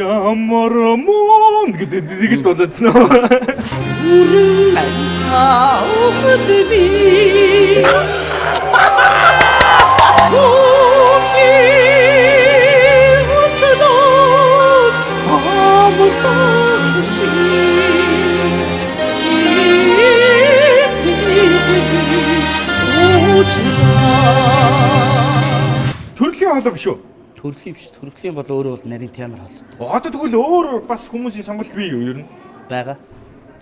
Ямар мөн гэж дуулаадсан уу? Бүрэн амьсгаахд би Төрөлхийн хоолой биш үү? төрөлхийн биш. Төрөлхийн бол өөрөө бол нарийн театр хоолтой. Одоо тэгвэл өөр бас хүмүүсийн сонголт бий юу ер нь? Бага.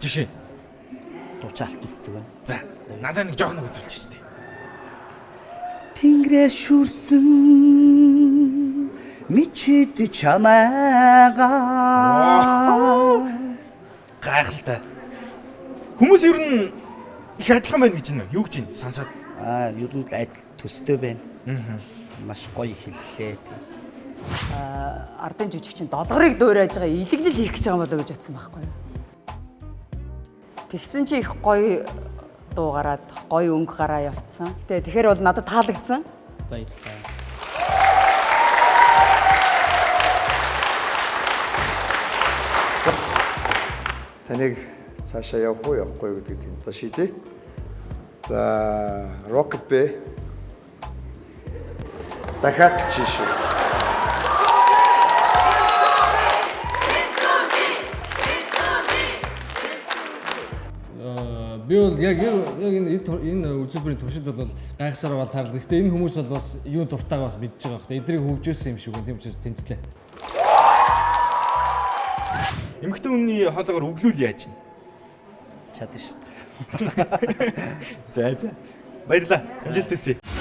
Жишээ. Дуучаалтан цэцэг байна. За, надад нэг жоох нэг үзүүлчих дээ. Тэнгэрээр шүрсэн мичэд чамайгаа. Гайхалтай. Хүмүүс ер нь их адилхан байна гэж байна. Юу гэж байна? Сонсоод. Ер нь л адил төстэй байна. Маш гоё хэллээ. Ардын жүжигчин долгорыг дуурайж байгаа илэглэл хийх гэж байгаа болоо гэж бодсон байхгүй юу? Тэгсэн чи их гоё дуу гараад гоё өнгө гараа явцсан. Гэтэ тэгэхээр бол надад таалагдсан. Баярлалаа. Таныг цаашаа явах уу явахгүй юу гэдгийг тэнцээ шийдээ. За, Rocket Bay. Дахиад чиш. Би бол яг энэ үзүүлбэрийн туршид бол гайхсаар бол таарл. Гэхдээ энэ хүмүүс бол бас юу дуртайгаа бас мэдж байгаа хэрэг. Эдрийг хөгжөөсөн юм шиг байна. Тийм учраас тэнцлээ. Эмэгтэй хүний хоолойгоор өглөөл яаж юм? Чадна шүү дээ. За. Баярлалаа. Амжилт хүсье.